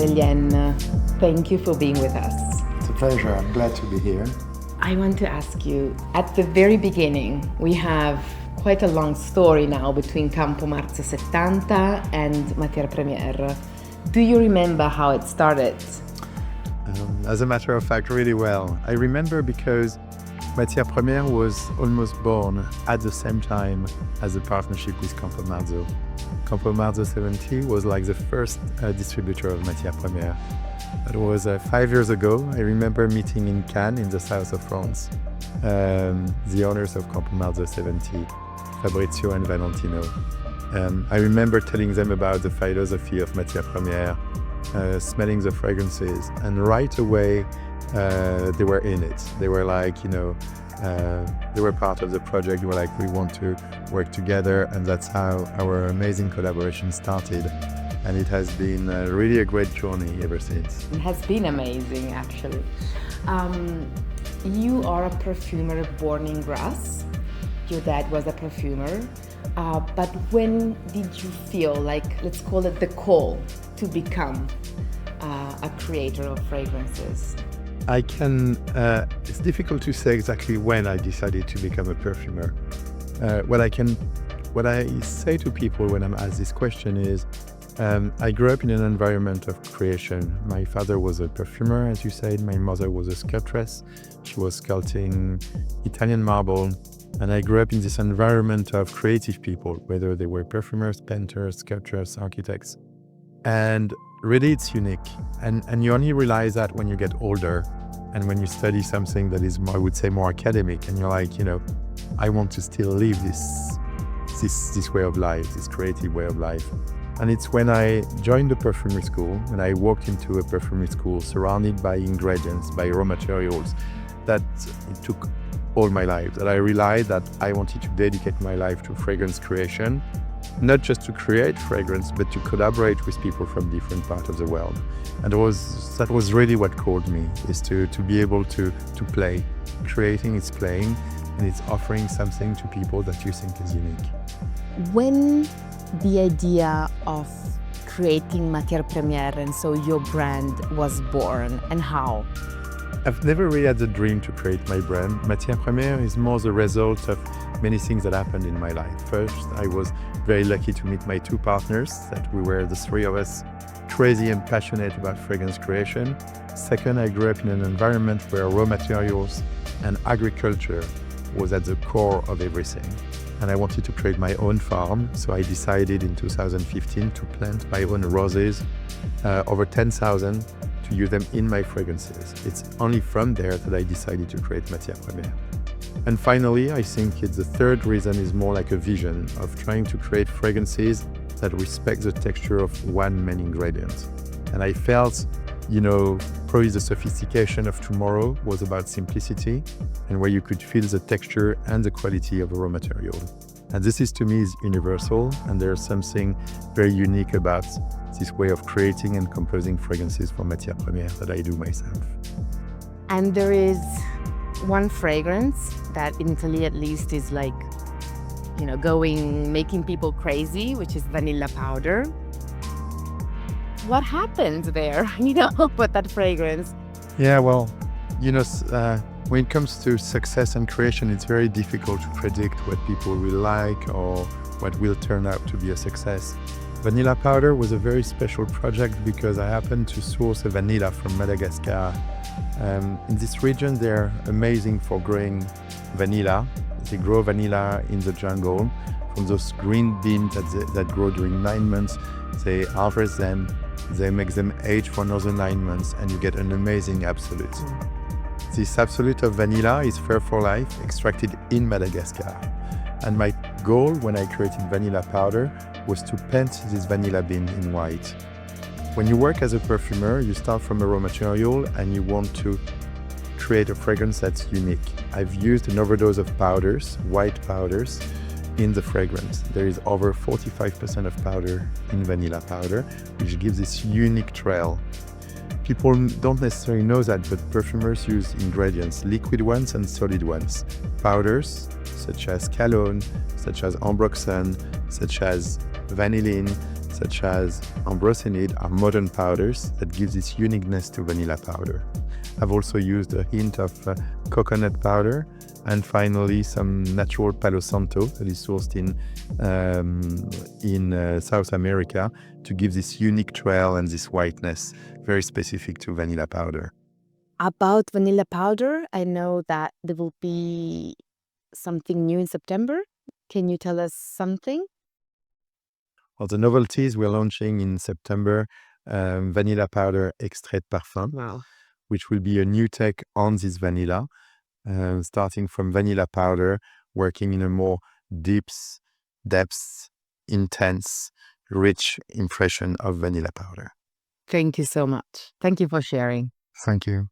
Aurélien, thank you for being with us. It's a pleasure. I'm glad to be here. I want to ask you, at the very beginning, we have quite a long story now between Campo Marzo 70 and Matiere Premiere. Do you remember how it started? As a matter of fact, really well. I remember because Matière Première was almost born at the same time as a partnership with Campo Marzo. Campo Marzo 70 was like the first distributor of Matière Première. That was 5 years ago. I remember meeting in Cannes, in the south of France, the owners of Campo Marzo 70, Fabrizio and Valentino. I remember telling them about the philosophy of Matière Première, smelling the fragrances, and right away they were in it. They were like, they were part of the project. They were like, we want to work together, and that's how our amazing collaboration started. And it has been really a great journey ever since. It has been amazing, actually. You are a perfumer born in Grasse. Your dad was a perfumer. But when did you feel like, let's call it the call to become a creator of fragrances? It's difficult to say exactly when I decided to become a perfumer. What I say to people when I'm asked this question is, I grew up in an environment of creation. My father was a perfumer, as you said. My mother was a sculptress. She was sculpting Italian marble. And I grew up in this environment of creative people, whether they were perfumers, painters, sculptors, architects. And really, it's unique. And you only realize that when you get older and when you study something that is, I would say, more academic. And you're like, I want to still live this way of life, this creative way of life. And it's when I joined the perfumery school, when I walked into a perfumery school surrounded by ingredients, by raw materials, that it took all my life, that I realized that I wanted to dedicate my life to fragrance creation, not just to create fragrance, but to collaborate with people from different parts of the world. And that was really what called me, is to be able to play. Creating is playing, and it's offering something to people that you think is unique. When the idea of creating Matière Première, and so your brand, was born, and how? I've never really had the dream to create my brand. Matière Première is more the result of many things that happened in my life. First, I was very lucky to meet my two partners, that we were the three of us crazy and passionate about fragrance creation. Second, I grew up in an environment where raw materials and agriculture was at the core of everything. And I wanted to create my own farm, so I decided in 2015 to plant my own roses, over 10,000, to use them in my fragrances. It's only from there that I decided to create Matière Première. And finally, I think the third reason is more like a vision of trying to create fragrances that respect the texture of one main ingredient. And I felt, probably the sophistication of tomorrow was about simplicity, and where you could feel the texture and the quality of a raw material. And this is, to me, is universal, and there's something very unique about this way of creating and composing fragrances for Matière Première that I do myself. And there is one fragrance that in Italy at least is like, making people crazy, which is vanilla powder. What happened there, with that fragrance? Yeah, well, when it comes to success and creation, it's very difficult to predict what people will like or what will turn out to be a success. Vanilla powder was a very special project because I happened to source a vanilla from Madagascar. In this region, they're amazing for growing vanilla. They grow vanilla in the jungle from those green beans that grow during 9 months. They harvest them, they make them age for another 9 months, and you get an amazing absolute. This absolute of vanilla is fair for life, extracted in Madagascar. And my goal when I created vanilla powder was to paint this vanilla bean in white. When you work as a perfumer, you start from a raw material and you want to create a fragrance that's unique. I've used an overdose of powders, white powders, in the fragrance. There is over 45% of powder in vanilla powder, which gives this unique trail. People don't necessarily know that, but perfumers use ingredients, liquid ones and solid ones. Powders, such as cologne, such as ambroxan, such as vanillin, such as ambrosinide, are modern powders that give this uniqueness to vanilla powder. I've also used a hint of coconut powder, and finally some natural Palo Santo that is sourced in South America to give this unique trail and this whiteness very specific to vanilla powder. About vanilla powder, I know that there will be something new in September. Can you tell us something? Well, the novelties we're launching in September, vanilla powder extrait de parfum, Wow. which will be a new take on this vanilla, starting from vanilla powder, working in a more depth, intense, rich impression of vanilla powder. Thank you so much. Thank you for sharing. Thank you.